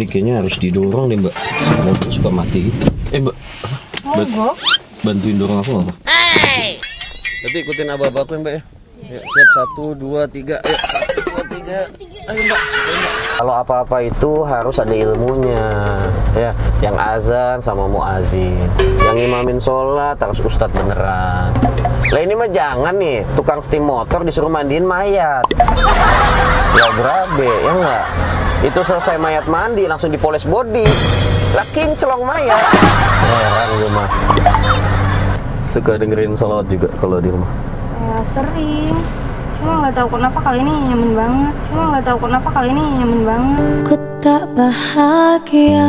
Ini kayaknya harus didorong nih Mbak. Motor suka mati. Mbak, mogok. Bantuin dorong aku nggak? Nanti ikutin abah-abah aku ya Mbak ya. Ya, siap 1, 2, 3. Ayo 1, 2, 3. Ayo Mbak. Kalau apa-apa itu harus ada ilmunya ya. Yang azan sama muazin, yang imamin sholat harus ustadz beneran. Lah ini mah jangan nih tukang steam motor disuruh mandiin mayat. Ya berabe ya enggak. Itu selesai mayat mandi langsung dipoles body. Lah kinclong mayat. Heran gue mah. Suka dengerin sholawat juga kalau di rumah. Ya sering. Cuma nggak tahu kenapa kali ini nyaman banget. Ku tak bahagia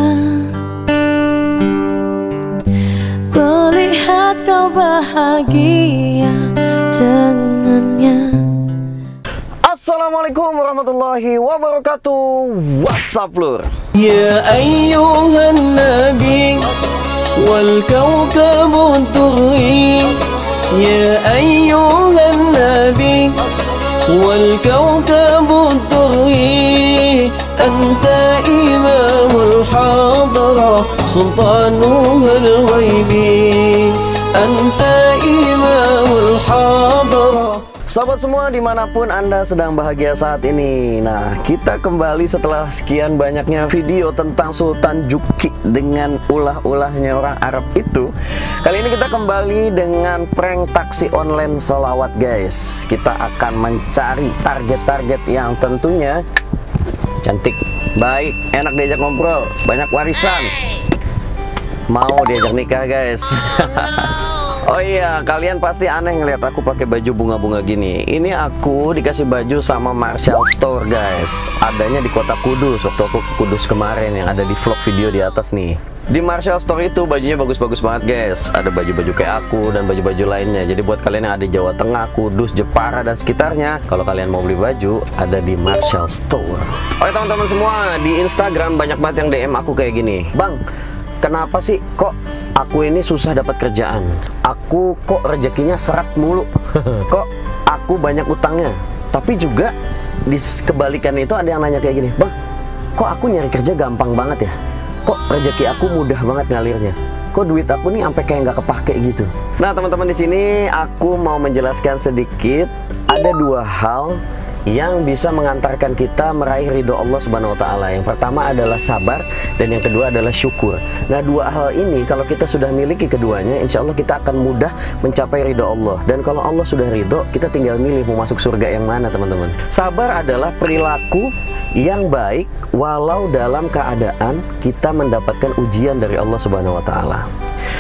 melihat kau bahagia dengannya. Assalamualaikum warahmatullahi wabarakatuh. What's up lur? Ya ayyuhan nabi wal kawkabu turri. Ya ayyuhan nabi wal kawkabu turri. Anta imamul hadra sultanuhul ghaibi. Anta imamul hadra. Sahabat semua dimanapun Anda sedang bahagia saat ini. Nah, kita kembali setelah sekian banyaknya video tentang Sultan Juki dengan ulah-ulahnya orang Arab itu. Kali ini kita kembali dengan prank taksi online sholawat guys. Kita akan mencari target-target yang tentunya cantik, baik, enak diajak ngobrol, banyak warisan, mau diajak nikah guys. Oh iya, kalian pasti aneh ngeliat aku pakai baju bunga-bunga gini. Ini aku dikasih baju sama Marshall Store guys. Adanya di kota Kudus, waktu aku ke Kudus kemarin yang ada di vlog video di atas nih. Di Marshall Store itu bajunya bagus-bagus banget guys. Ada baju-baju kayak aku dan baju-baju lainnya. Jadi buat kalian yang ada di Jawa Tengah, Kudus, Jepara dan sekitarnya, kalau kalian mau beli baju, ada di Marshall Store. Oke teman-teman semua, di Instagram banyak banget yang DM aku kayak gini. Bang, kenapa sih kok aku ini susah dapat kerjaan? Aku kok rezekinya seret mulu. Kok aku banyak utangnya? Tapi juga di kebalikan itu ada yang nanya kayak gini, Bang, kok aku nyari kerja gampang banget ya? Kok rezeki aku mudah banget ngalirnya? Kok duit aku nih sampai kayak nggak kepake gitu? Nah teman-teman, di sini aku mau menjelaskan sedikit. Ada dua hal yang bisa mengantarkan kita meraih ridho Allah Subhanahu wa Ta'ala. Yang pertama adalah sabar, dan yang kedua adalah syukur. Nah, dua hal ini kalau kita sudah miliki keduanya, insya Allah kita akan mudah mencapai ridho Allah. Dan kalau Allah sudah ridho, kita tinggal milih mau masuk surga yang mana teman-teman. Sabar adalah perilaku yang baik walau dalam keadaan kita mendapatkan ujian dari Allah Subhanahu wa Ta'ala.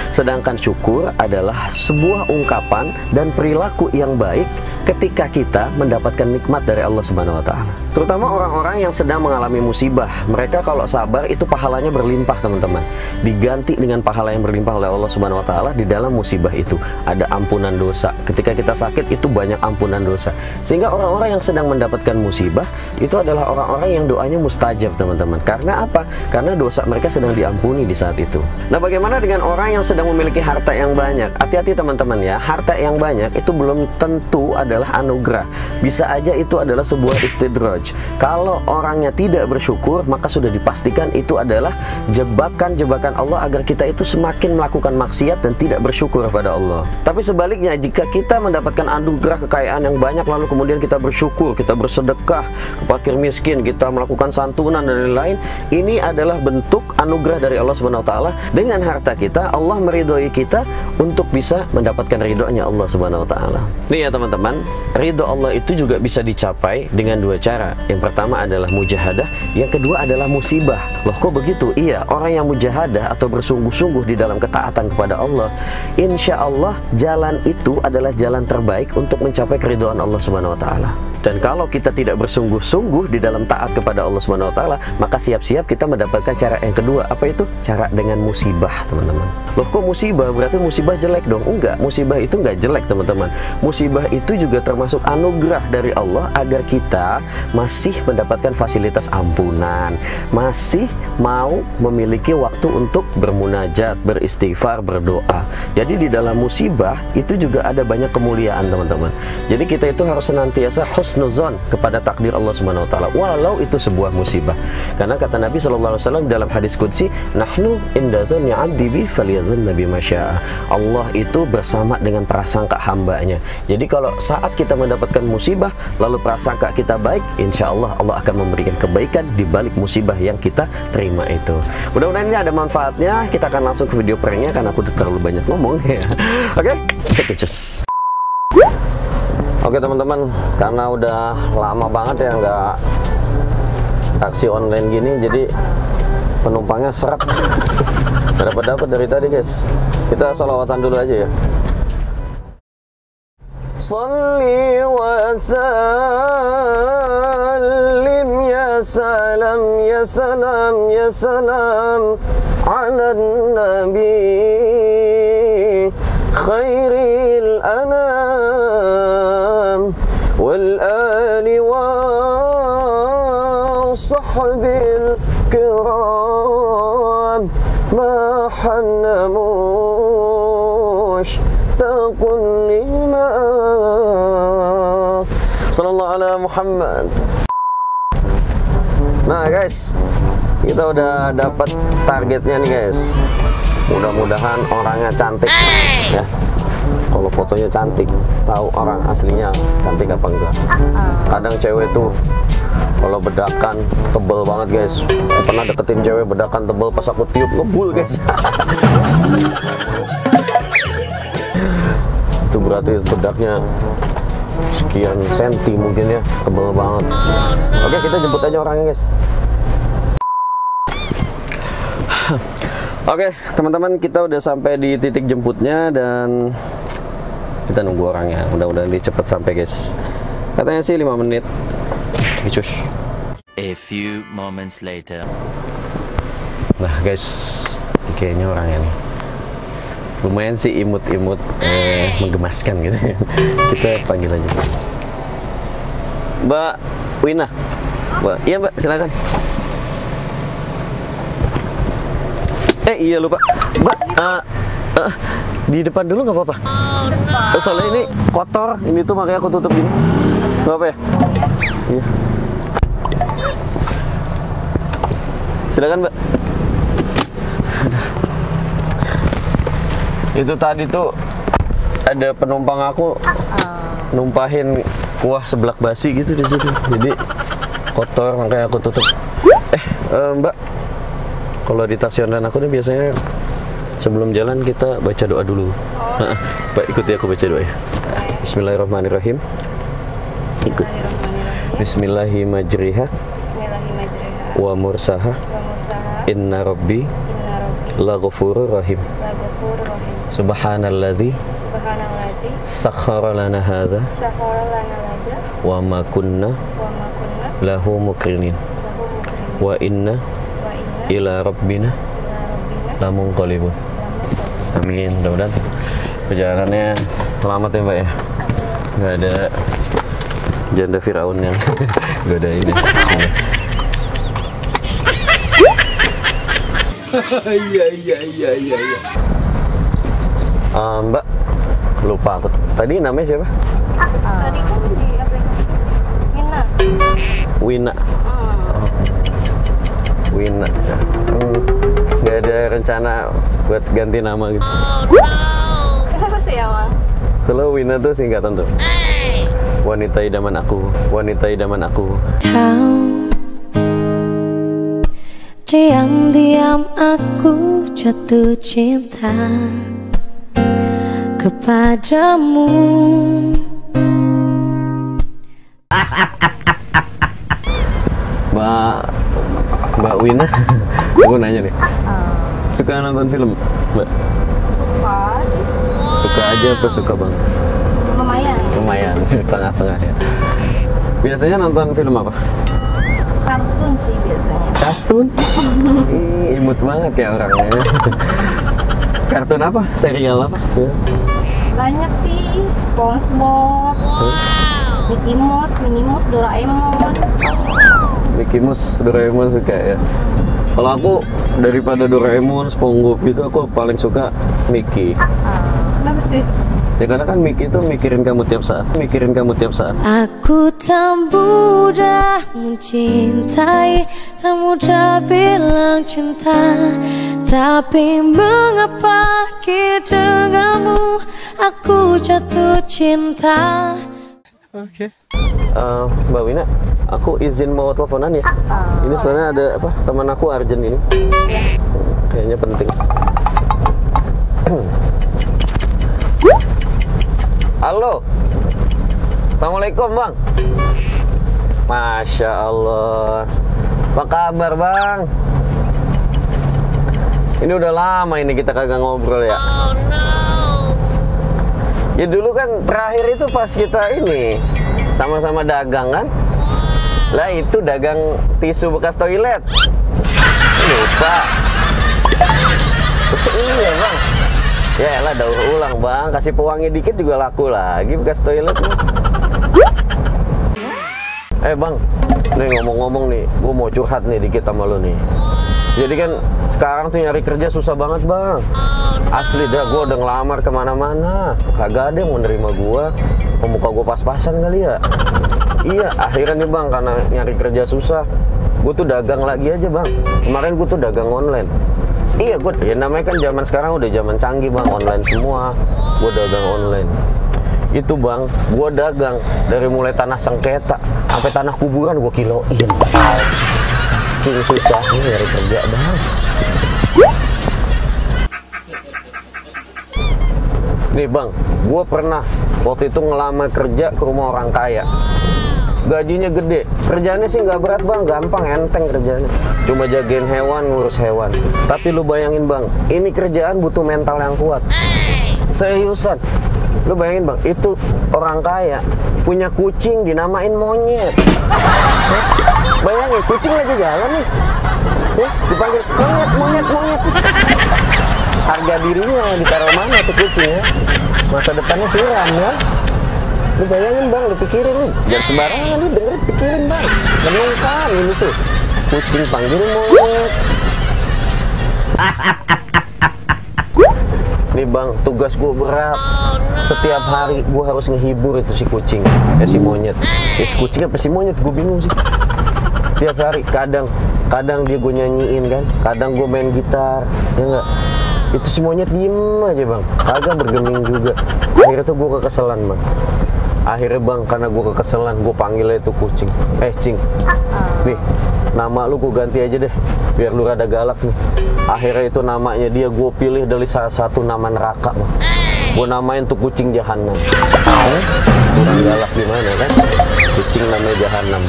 Sedangkan syukur adalah sebuah ungkapan dan perilaku yang baik ketika kita mendapatkan nikmat dari Allah Subhanahu wa Ta'ala. Terutama orang-orang yang sedang mengalami musibah, mereka kalau sabar itu pahalanya berlimpah teman-teman. Diganti dengan pahala yang berlimpah oleh Allah Subhanahu wa Ta'ala. Di dalam musibah itu ada ampunan dosa. Ketika kita sakit itu banyak ampunan dosa. Sehingga orang-orang yang sedang mendapatkan musibah itu adalah orang-orang yang doanya mustajab teman-teman. Karena apa? Karena dosa mereka sedang diampuni di saat itu. Nah, bagaimana dengan orang yang sedang memiliki harta yang banyak? Hati-hati teman-teman ya, harta yang banyak itu belum tentu adalah anugerah. Bisa aja itu adalah sebuah istidraj. Kalau orangnya tidak bersyukur, maka sudah dipastikan itu adalah jebakan-jebakan Allah agar kita itu semakin melakukan maksiat dan tidak bersyukur pada Allah. Tapi sebaliknya, jika kita mendapatkan anugerah kekayaan yang banyak lalu kemudian kita bersyukur, kita bersedekah ke fakir miskin, kita melakukan santunan dan lain-lain, ini adalah bentuk anugerah dari Allah Subhanahu wa Ta'ala. Dengan harta kita, Allah meridhoi kita untuk bisa mendapatkan ridhonya Allah Subhanahu wa Ta'ala. Nih ya teman-teman, ridho Allah itu juga bisa dicapai dengan dua cara. Yang pertama adalah mujahadah, yang kedua adalah musibah. Loh kok begitu? Iya, orang yang mujahadah atau bersungguh-sungguh di dalam ketaatan kepada Allah, insya Allah jalan itu adalah jalan terbaik untuk mencapai keridhaan Allah Subhanahu wa Ta'ala. Dan kalau kita tidak bersungguh-sungguh di dalam taat kepada Allah Subhanahu wa Ta'ala, maka siap-siap kita mendapatkan cara yang kedua. Apa itu? Cara dengan musibah teman-teman. Loh kok kok musibah, berarti musibah jelek dong. Enggak, musibah itu enggak jelek teman-teman. Musibah itu juga termasuk anugerah dari Allah agar kita masih mendapatkan fasilitas ampunan, masih mau memiliki waktu untuk bermunajat, beristighfar, berdoa. Jadi di dalam musibah itu juga ada banyak kemuliaan teman-teman. Jadi kita itu harus senantiasa husnuzon kepada takdir Allah Subhanahu wa taala walau itu sebuah musibah. Karena kata Nabi SAW dalam hadis qudsi, nahnu inda dzanni 'abdi bi falyazunna bima syaa. Allah itu bersama dengan prasangka hambanya. Jadi kalau saat kita mendapatkan musibah lalu prasangka kita baik, insya Allah Allah akan memberikan kebaikan di balik musibah yang kita terima itu. Mudah-mudahan ini ada manfaatnya. Kita akan langsung ke video pranknya karena aku udah terlalu banyak ngomong ya. Oke, check it just. Oke teman-teman, karena udah lama banget ya nggak taksi online gini, jadi penumpangnya seret. Gak dapat dari tadi guys. Kita sholawatan dulu aja ya. Salli wa sallim ya salam ya salam ya salam ala nabi khairil anam wal ali wa sahbil kiram ma hanna mushtaqun lima sallallahu ala Muhammad. Nah guys, kita udah dapat targetnya nih guys. Mudah-mudahan orangnya cantik ya. Kalau fotonya cantik, tahu orang aslinya cantik apa enggak. Kadang cewek tuh kalau bedakan tebel banget guys. Aku pernah deketin cewek bedakan tebel, pas aku tiup ngebul guys. Itu berarti bedaknya sekian senti mungkin ya, tebel banget. Oke, kita jemput aja orangnya guys. Oke teman-teman, kita udah sampai di titik jemputnya dan kita nunggu orangnya. Mudah-mudahan dia cepet sampai guys. Katanya sih 5 menit. Cus. A few moments later. Nah guys, kayaknya orangnya nih lumayan sih imut-imut, menggemaskan gitu. Kita panggil aja Mbak Wina. Mbak, iya Mbak, silakan. Iya lupa Mbak, di depan dulu nggak apa-apa. Soalnya ini kotor, ini tuh makanya aku tutup gini. Nggak apa ya? Iya. Silakan Mbak. Itu tadi tuh ada penumpang aku numpahin kuah seblak basi gitu di situ. Jadi kotor makanya aku tutup. Mbak, kalau di taksi online aku nih biasanya sebelum jalan kita baca doa dulu. Mbak ikuti aku baca doa ya. Bismillahirrahmanirrahim. Ikut. Bismillahirrahmanirrahim. Wa mursaha. Inna rabbi laghafurur rahim. Subhanalladzi sakhkhara lana hadza wa ma kunna lahu muqrinin wa inna ila rabbina lamunqalibun. Amin. Mudah-mudahan perjalanannya selamat ya Mbak ya. Nggak ada janda Firaun yang godain. Iya. Mbak, lupa aku. Tadi namanya siapa? Tadi kan di aplikasi Wina. Wina. Wina. Gak ada rencana buat ganti nama gitu. Kenapa sih Awang? Selalu Wina tuh singkatan tuh. Wanita idaman aku, wanita idaman aku. Kau diam-diam aku jatuh cinta kepadamu. Mbak Wina, aku nanya nih, suka nonton film, Mbak? Suka sih. Suka aja apa suka banget? Lumayan, tengah-tengah ya. Biasanya nonton film apa? Kartun sih biasanya. Kartun? Imut banget ya orangnya. Kartun apa? Serial apa? Banyak sih. SpongeBob, Mickey Mouse, Minnie Mouse, Doraemon. Mickey Mouse, Doraemon suka ya. Kalau aku daripada Doraemon, SpongeBob itu aku paling suka Mickey. Kenapa sih? Ya karena kan Mickey itu mikirin kamu tiap saat, mikirin kamu tiap saat. Aku tak mudah mencintai, tak mudah bilang cinta. Tapi mengapa denganmu aku jatuh cinta. Oke. Mbak Wina, aku izin mau teleponan ya. Ini soalnya ada apa? Teman aku urgent ini. Kayaknya penting. Halo. Assalamualaikum, Bang. Masya Allah. Apa kabar, Bang? Ini udah lama ini kita kagak ngobrol ya. Ya dulu kan terakhir itu pas kita ini sama-sama dagang kan. Lah itu dagang tisu bekas toilet. Lupa. Iya, Bang. Ya elah daur ulang, Bang. Kasih pewangi dikit juga laku lagi bekas toilet nih. Bang, nih ngomong-ngomong nih, gue mau curhat nih dikit sama lo nih. Jadi kan sekarang tuh nyari kerja susah banget, Bang. Asli dah, gue udah ngelamar kemana-mana, kagak ada yang mau nerima gue. Pemuka gue pas-pasan kali ya. Iya, akhirnya nih, Bang, karena nyari kerja susah, gue tuh dagang lagi aja, Bang. Kemarin gue tuh dagang online. Iya, gue ya namanya kan zaman sekarang udah zaman canggih, Bang, online semua. Gue dagang online. Itu, Bang, gue dagang dari mulai tanah sengketa sampai tanah kuburan gue kiloin. Saking susahnya nyari kerja, Bang. Nih, Bang, gue pernah waktu itu ngelamar kerja ke rumah orang kaya. Gajinya gede, kerjaannya sih nggak berat, Bang, gampang, enteng kerjanya. Cuma jagain hewan, ngurus hewan. Tapi lu bayangin, Bang, ini kerjaan butuh mental yang kuat. Seriusan, lu bayangin, Bang, itu orang kaya punya kucing dinamain monyet. Bayangin, kucing lagi jalan nih, dipanggil monyet, monyet, monyet. Harga dirinya ditaruh mana tuh kucing ya? Masa depannya suram ya. Lu bayangin, Bang, lu pikirin nih. Jangan sembarangan lu denger, pikirin, Bang. Renungkan ini tuh. Kucing panggil monyet. Nih, Bang, tugas gue berat. Setiap hari gue harus ngehibur itu si kucing, si monyet. Si kucing apa si monyet? Gue bingung sih. Tiap hari, kadang dia gue nyanyiin kan, kadang gue main gitar, ya enggak? Itu si monyet diem aja, Bang, kagak bergeming juga. Akhirnya tuh gue kekeselan, Bang. Akhirnya, Bang, karena gue kekeselan, gue panggil itu kucing. Cing, nih, nama lu gue ganti aja deh, biar lu rada galak nih. Akhirnya itu namanya dia gue pilih dari salah satu nama neraka, Bang. Gue namain tuh kucing jahanam. Kurang galak gimana kan? Kucing namanya jahanam.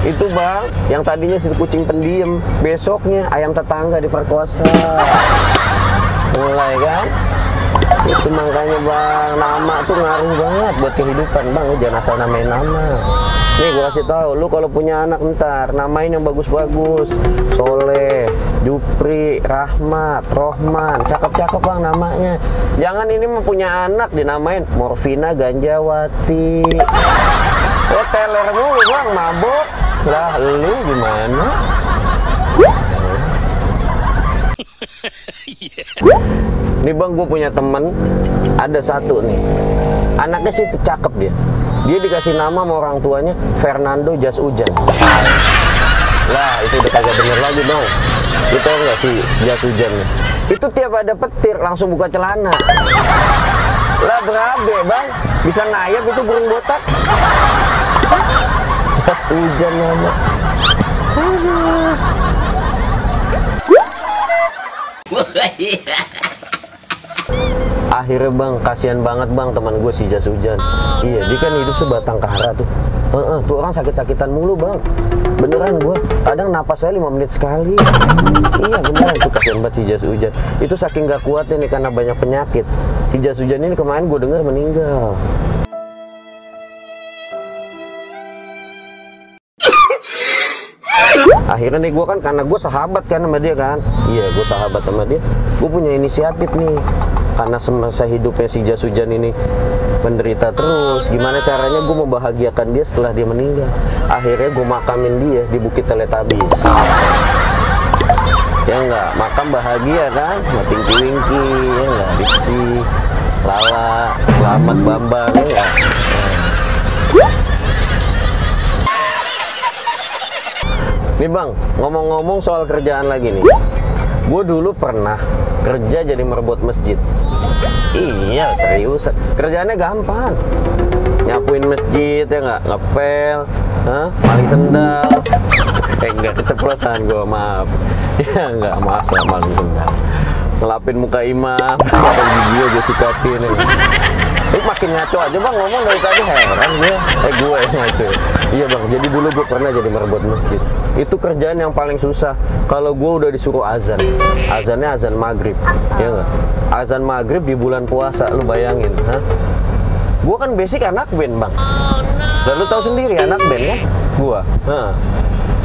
Itu, Bang, yang tadinya si kucing pendiam, besoknya ayam tetangga diperkosa. Mulai kan? Itu makanya, Bang, nama tuh ngaruh banget buat kehidupan, Bang. Lu jangan asal namain nama. Nih, gua kasih tahu, lu kalau punya anak ntar namain yang bagus-bagus. Soleh, Jupri, Rahmat, Rohman, cakep-cakep, Bang, namanya. Jangan ini mempunyai anak dinamain Morfina Ganjawati. Teler mulu, Bang, mabok. Lah, lu gimana? Nih, Bang, gue punya temen, ada satu nih, anaknya sih cakep dia. Dia dikasih nama sama orang tuanya Fernando Jas Hujan. Lah, itu udah kagak denger lagi, Bang. Lu tau gak sih jas hujan nih? Itu tiap ada petir langsung buka celana. Lah, berabe, Bang, bisa ngayap itu burung botak. Jas hujan nama. Akhirnya, Bang, kasihan banget, Bang, teman gue si jas hujan. Iya, dia kan hidup sebatang kara tuh. Tuh orang sakit-sakitan mulu, Bang. Beneran gue, kadang napas saya 5 menit sekali. Iya, beneran, tuh kasihan banget si jas hujan. Itu saking gak kuatnya nih karena banyak penyakit. Si jas hujan ini kemarin gue denger meninggal. akhirnya nih gue kan, karena gue sahabat kan sama dia kan. Iya, gue sahabat sama dia. Gue punya inisiatif nih. Karena semasa hidupnya si Jas Hujan ini menderita terus, gimana caranya gue membahagiakan dia setelah dia meninggal. Akhirnya gue makamin dia di Bukit Teletubbies. Ya enggak, makam bahagia kan, sama Tinky Winky, ya enggak, Dixie, Lala, Selamat, Bambang, ya enggak. Nih bang, ngomong-ngomong soal kerjaan lagi nih. Gue dulu pernah kerja jadi merebut masjid. Iya, serius. Kerjaannya gampang. Nyapuin masjid, ya nggak, ngepel, maling sendal. Enggak, keceplosan gue, maaf. Ya enggak, maaf, maling sendal. Ngelapin muka imam, ada video gue sikatin. Lu makin ngaco aja bang, ngomong dari tadi, heran gue. Gue yang ngaco. Iya bang, jadi dulu gue pernah jadi merebut masjid. Itu kerjaan yang paling susah. Kalau gue udah disuruh azan, azannya azan maghrib, ya nggak? Azan maghrib di bulan puasa, lu bayangin, Gue kan basic anak band bang. Dan lu tahu sendiri anak band kan? Gue,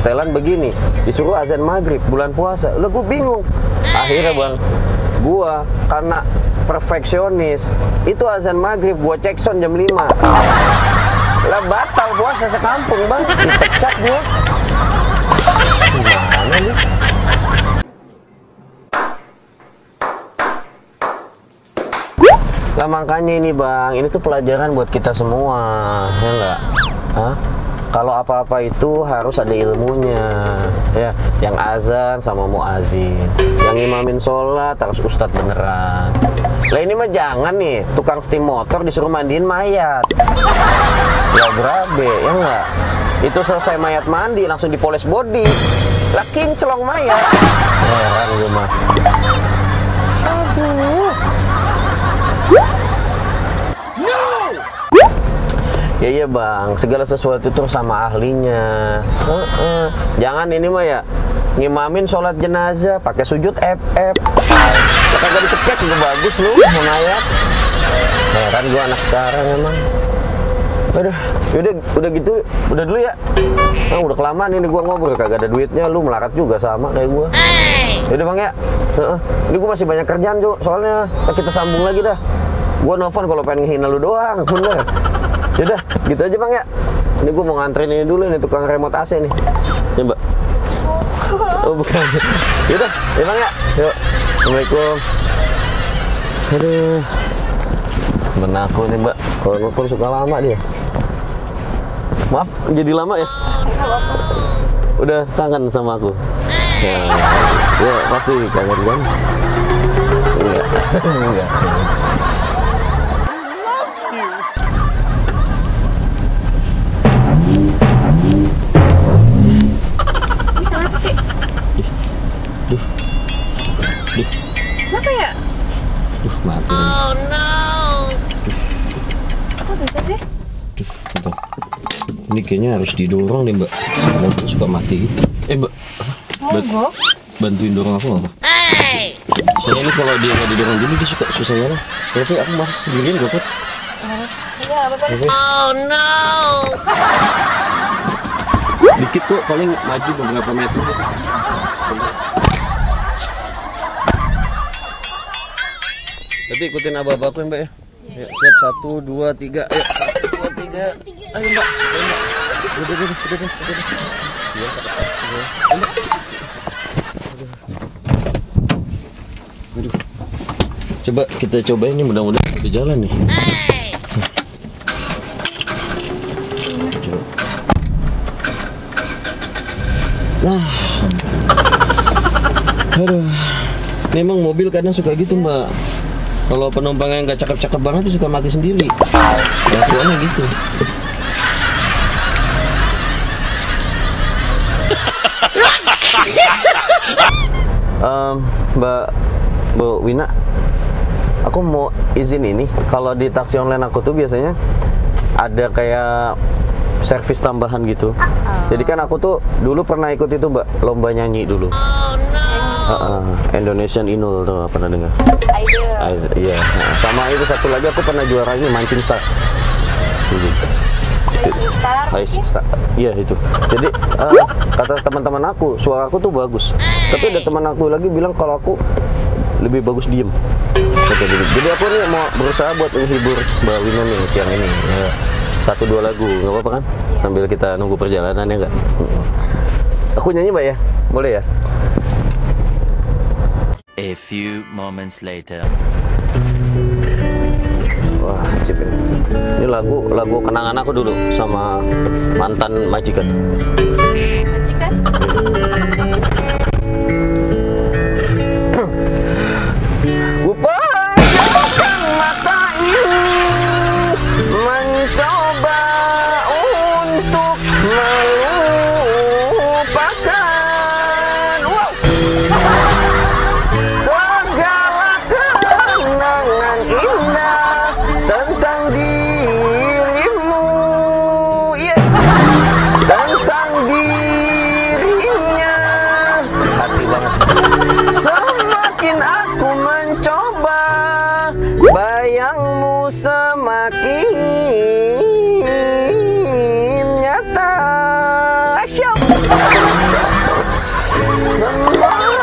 setelan begini, disuruh azan maghrib bulan puasa, lu gue bingung. Akhirnya bang, gue karena perfeksionis, itu azan maghrib gue cek sound jam 5. Lah batal puasa sekampung bang, dipecat gue. Gimana nih? Lah makanya ini bang, ini tuh pelajaran buat kita semua, ya enggak? Kalau apa-apa itu harus ada ilmunya, ya. Yang azan sama muazin, yang imamin sholat harus ustadz beneran. Lah ini mah jangan nih, tukang setim motor disuruh mandiin mayat. Ya berabe, ya enggak? Itu selesai mayat mandi langsung dipoles body. Lah kinclong mayat. Heran gue mah. Aduh. Ya iya bang, segala sesuatu itu sama ahlinya. Jangan ini mah ya ngimamin sholat jenazah pakai sujud FF. Kagak dicekek juga bagus lu mayat. Heran gua anak sekarang emang. Aduh, udah gitu, udah dulu ya. Udah kelamaan ini gua ngobrol, kagak ada duitnya, lu melarat juga sama kayak gua. Yaudah bang ya. Ini gua masih banyak kerjaan Jo, soalnya kita sambung lagi dah. Gua nelfon kalau pengen ngehina lu doang, bener. Yaudah, gitu aja bang ya. Ini gue mau nganterin ini dulu nih, tukang remote AC nih. Coba. Oh bukan. Yaudah, ya bang ya. Yuk. Assalamualaikum. Aduh. Benar aku nih mbak. Kalau nelfon suka lama dia. Maaf, jadi lama ya. Udah kangen sama aku. Ya pasti kangen kan. Enggak. Enggak. Kenapa ya? Mati. Oh no. Kok bisa sih? Ini kayaknya harus didorong nih mbak. Soalnya suka mati gitu. Mbak. Mogok? Bantuin dorong aku nggak mbak? Soalnya ini kalau dia nggak didorong gini dia suka susah nyala. Tapi aku masih sendirian gak Put? Iya, apa-apa. Oh no. Dikit kok, paling maju beberapa meter. Tapi ikutin abah-abahku ya mbak ya. Yuk, siap 1, 2, 3. Ayo 1, 2, 3. Ayo mbak. Udah. Siap, ayo mbak. Aduh. Coba kita cobain nih, mudah-mudahan udah jalan nih. Nah, aduh, memang mobil kadang suka gitu mbak. Kalau penumpangnya nggak cakep-cakep banget tuh suka mati sendiri. Lakuannya gitu. Mbak Bu Wina, aku mau izin ini. Kalau di taksi online aku tuh biasanya ada kayak servis tambahan gitu. Jadi kan aku tuh dulu pernah ikut itu mbak, lomba nyanyi dulu. Indonesian Idol tuh pernah dengar? Idol. Iya. Sama itu satu lagi aku pernah juara ini Mancing Star. Gitu. Hai Star. Iya itu. Jadi kata teman-teman aku, suara aku tuh bagus. Tapi ada teman aku lagi bilang kalau aku lebih bagus diem. Jadi aku nih mau berusaha buat menghibur Mbak Wina nih siang ini. Ya. 1-2 lagu, nggak apa-apa kan? Sambil kita nunggu perjalanan ya nggak? Aku nyanyi Mbak ya? Boleh ya? A few moments later. Wah, cip ini. Ini lagu kenangan aku dulu sama mantan majikan. Majikan? Pejamkan mata ini mencoba untuk melupakan segala kenangan indah tentang dirimu, tentang dirinya. Hati banget. Semakin aku mencoba, bayangmu semakin nyata.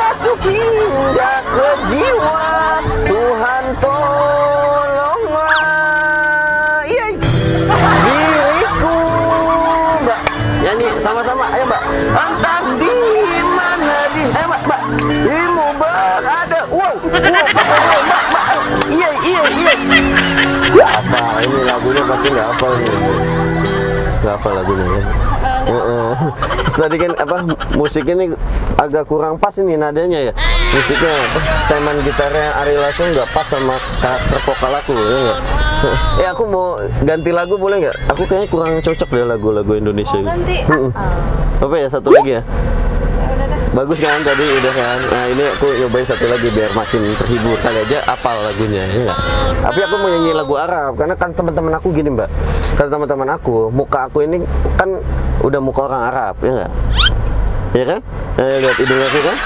Masuk hingga ke jiwa, Tuhan tolonglah diriku. Mbak, nyanyi sama-sama, ayo Mbak. Entah di mana Mbak, dirimu berada. Wow, Mbak, iya. Gak apa, ini lagunya pasti gak apa ini. Gak apa lagunya ya. Tadi kan musik ini agak kurang pas ini nadanya ya. Musiknya steman gitarnya Ari Lasso nggak pas sama karakter vokal aku ya nggak. Aku mau ganti lagu boleh nggak? Aku kayaknya kurang cocok deh lagu-lagu Indonesia. Ganti. Apa ya, satu lagi ya? Bagus kan tadi udah kan. Nah ini aku nyobain satu lagi biar makin terhibur, kali aja apal lagunya ya enggak. Tapi aku mau nyanyi lagu Arab karena kan teman-teman aku gini Mbak. Kata teman-teman aku, muka aku ini kan udah muka orang Arab ya enggak? Ya kan? Lihat hidung aku kan?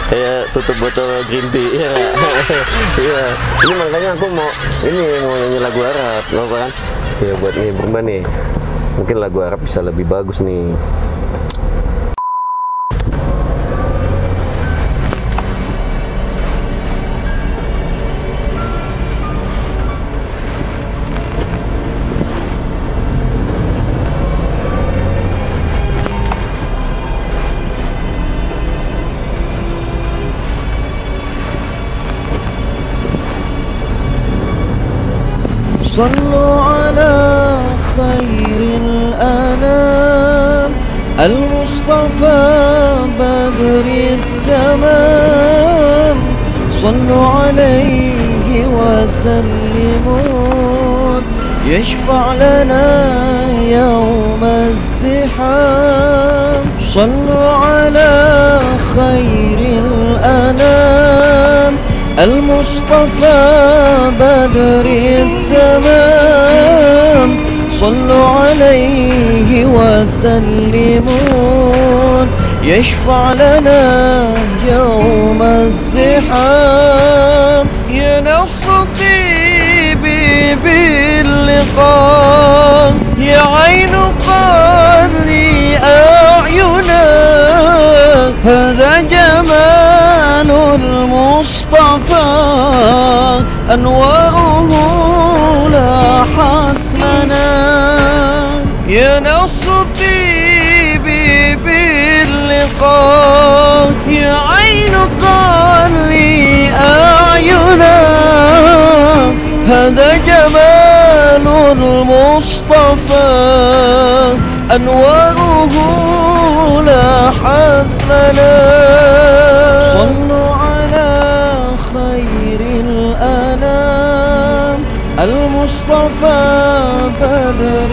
Kayak tutup botol green tea ya. Iya. Ini makanya aku mau nyanyi lagu Arab, apa kan? Ya buat ngehibur Mbak nih. Mungkin lagu Arab bisa lebih bagus nih. صلوا على خير الأنام المصطفى بدر التمام صلوا عليه وسلموا يشفع لنا يوم الزحام صلوا على خير الأنام المصطفى بدر التمام صلوا عليه وسلموا يشفع لنا يوم الزحام يا نفس طيبي باللقاء يا عين قلبي أعينا هذا جمال المصطفى أنواره لاحت لنا يا نفس طيبي باللقاء يا عين قلبي أعينا هذا جمال المصطفى أنواره لاحت لنا صلوا على خير الأنام المصطفى بدر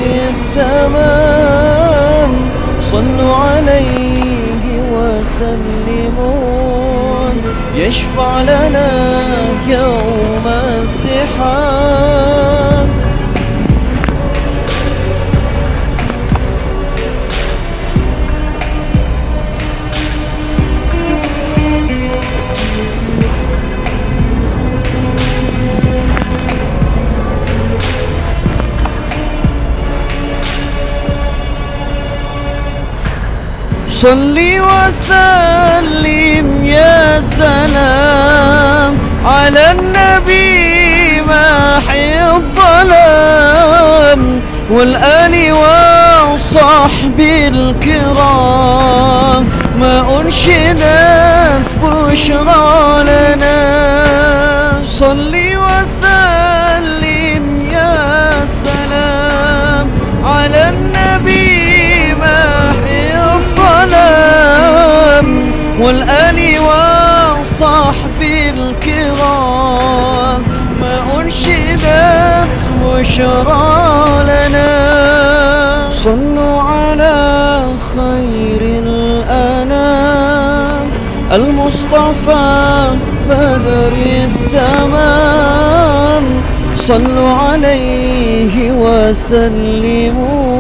التمام صلوا عليه وسلموا يشفع لنا يوم الزحام صلي وسلم يا سلام على النبي محي الظلام والآل والصحب الكرام ما أنشدت بشرى لنا صلي وسلم يا سلام على النبي محي الظلام والآل والصحب الكرام ما أنشدت بشرى لنا صلوا على خير الأنام المصطفى بدر التمام صلوا عليه وسلموا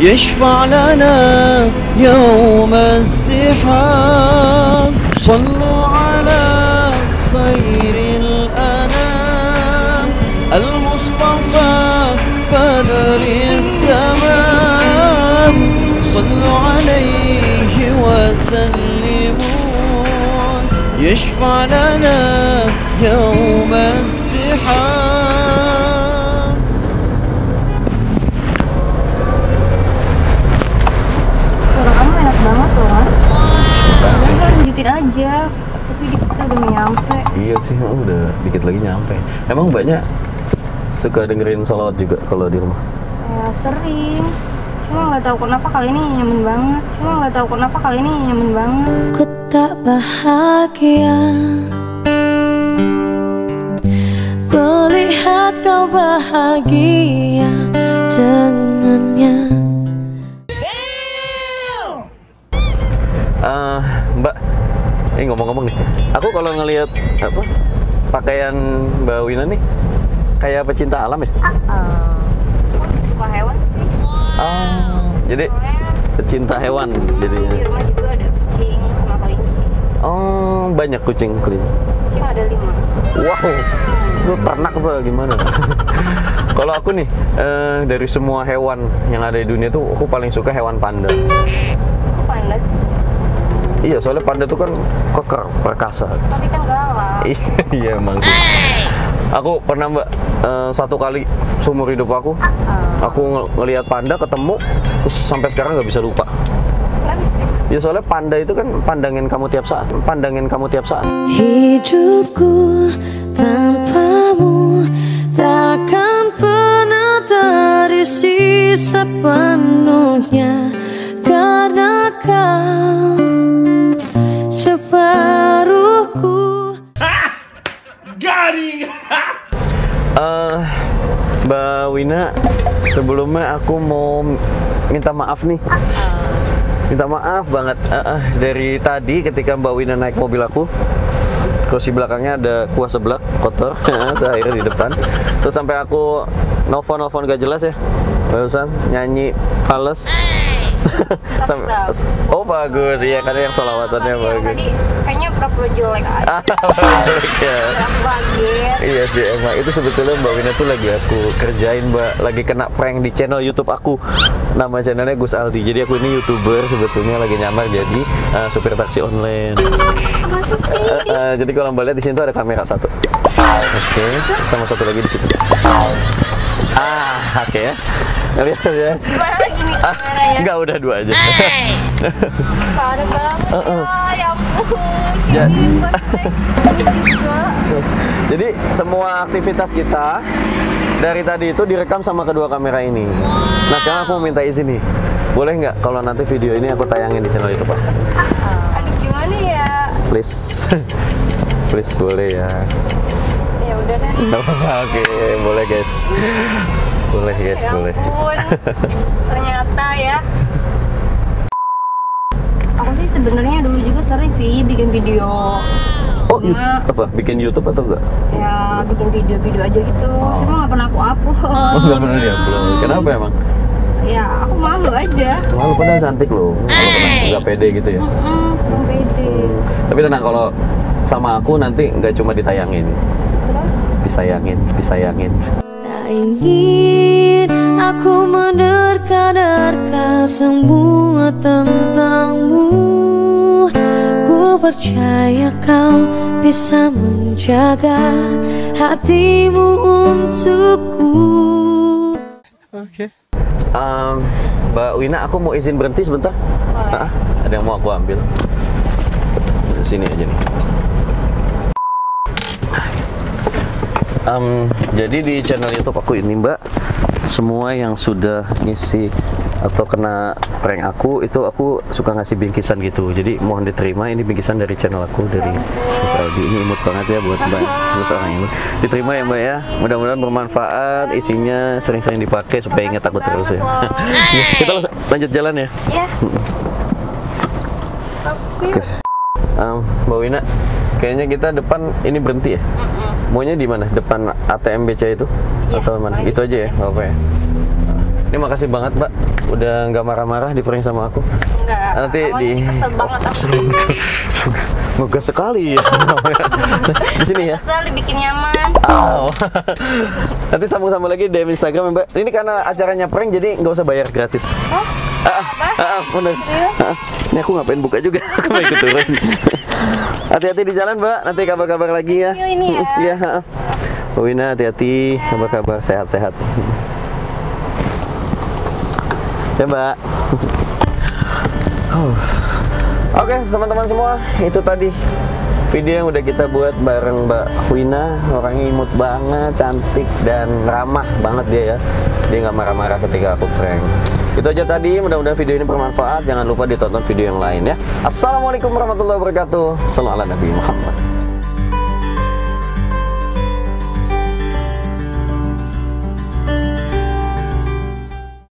يشفع لنا يوم الزحام صلوا على خير الأنام المصطفى بدر التمام صلوا عليه وسلموا يشفع لنا يوم الزحام. Suara kamu enak banget loh, Mas. Udah lanjutin aja. Tapi kita udah nyampe. Iya sih, udah dikit lagi nyampe. Emang banyak suka dengerin sholawat juga kalau di rumah? Ya sering. Cuma nggak tahu kenapa kali ini nyaman banget. Ku tak bahagia melihat kau bahagia dengannya. Mbak, ini ngomong-ngomong nih, aku kalau ngelihat apa pakaian Mbak Wina nih kayak pecinta alam ya? Suka hewan sih. Jadi pecinta hewan jadinya. Di rumah juga ada kucing sama kelinci. Oh, banyak kucing kelinci. Kucing ada 5. Wow, itu ternak tuh gimana? Kalau aku nih, dari semua hewan yang ada di dunia tuh, aku paling suka hewan panda. Kok panda sih? Iya, soalnya panda tuh kan keker, perkasa. Tapi kan galak. Iya emang sih. Aku pernah Mbak, satu kali seumur hidup aku ngelihat panda ketemu, terus sampai sekarang nggak bisa lupa. Kenapa sih? Ya soalnya panda itu kan pandangin kamu tiap saat. Hidupku tanpamu takkan pernah terisi sepenuhnya, karena kau separuhku. Mbak Wina, sebelumnya aku mau minta maaf nih. Minta maaf banget. Dari tadi ketika Mbak Wina naik mobil aku, terus di belakangnya ada kuah seblak kotor, terus akhirnya di depan. Terus sampai aku nelfon gak jelas ya, barusan nyanyi fales. Tapi bagus. Oh bagus, iya kan yang sholawatannya bagus. Tadi kayaknya pura-pura jelek aja. Jelek ya. Aku kaget. Iya sih emang, itu sebetulnya Mbak Wina tuh lagi aku kerjain Mbak, lagi kena prank di channel YouTube aku. Nama channelnya Gus Aldi. Jadi aku ini YouTuber sebetulnya, lagi nyamar jadi supir taksi online. Masa sih? Jadi kalau Mbak lihat di sini tuh ada kamera satu. Oke, sama satu lagi di situ. Oke ya. Lihat ya. Gimana lagi nih kameranya? Enggak, udah 2 aja. Parah banget ya ampun. Ya. Ini juga. Jadi semua aktivitas kita dari tadi itu direkam sama kedua kamera ini. Nah sekarang aku minta izin nih, boleh nggak kalau nanti video ini aku tayangin di channel YouTube Pak? Aduh gimana ya? Please, please boleh ya? Ya udah deh. Oke, boleh guys. Boleh guys, Ya boleh. ampun. Ternyata ya. Aku sih sebenarnya dulu juga sering sih bikin video. Oh, Cuma, apa? Bikin YouTube atau enggak? ya bikin video-video aja gitu. Cuma nggak pernah aku upload. Oh, nggak pernah di-upload. Kenapa emang? Ya aku malu aja. Malu, padahal cantik loh. Kalau nggak pede gitu ya. Kurang pede. Tapi tenang, kalau sama aku nanti nggak cuma ditayangin, disayangin. Tak ingin aku menerka-nerka semua tentangmu. Ku percaya kau bisa menjaga hatimu untukku. Oke. Mbak Wina, aku mau izin berhenti sebentar. Ada yang mau aku ambil. Sini aja nih. Jadi di channel YouTube aku ini, Mbak, semua yang sudah ngisi atau kena prank aku itu aku suka ngasih bingkisan gitu. Jadi mohon diterima, ini bingkisan dari channel aku, dari Mas Aldi. Ini imut banget ya buat Mbak, seorang imut. Diterima ya Mbak ya. Mudah-mudahan bermanfaat, isinya sering-sering dipakai supaya ingat aku terus ya. Kita lanjut jalan ya. Iya. Oke. Mbak Wina, kayaknya kita depan ini berhenti ya? Maunya di mana? Depan ATM BCA itu? Iya, Atau mana? Itu aja ya? Oke. Okay. Ini makasih banget Mbak, udah nggak marah-marah di prank sama aku. Enggak. Nanti Awalnya sih kesel banget aku. Moga sekali ya. Di sini ya. Kesel dibikin nyaman. Nanti sambung-sambung lagi DM Instagram ya Mbak. Ini karena acaranya prank jadi nggak usah bayar gratis. Oh? Bener. Ini aku ngapain buka juga. Aku mau ikut turun. Hati-hati di jalan Mbak. Nanti kabar-kabar lagi ya. Yuk ini ya. Iya. Mbak Wina hati-hati. Kabar-kabar sehat-sehat. Ya Mbak. Oke teman-teman semua, itu tadi video yang udah kita buat bareng Mbak Wina. Orangnya imut banget, cantik dan ramah banget dia ya. Dia nggak marah-marah ketika aku prank. Itu aja tadi, mudah-mudahan video ini bermanfaat. Jangan lupa ditonton video yang lain ya. Assalamualaikum warahmatullahi wabarakatuh. Sallallahu alaihi Muhammad.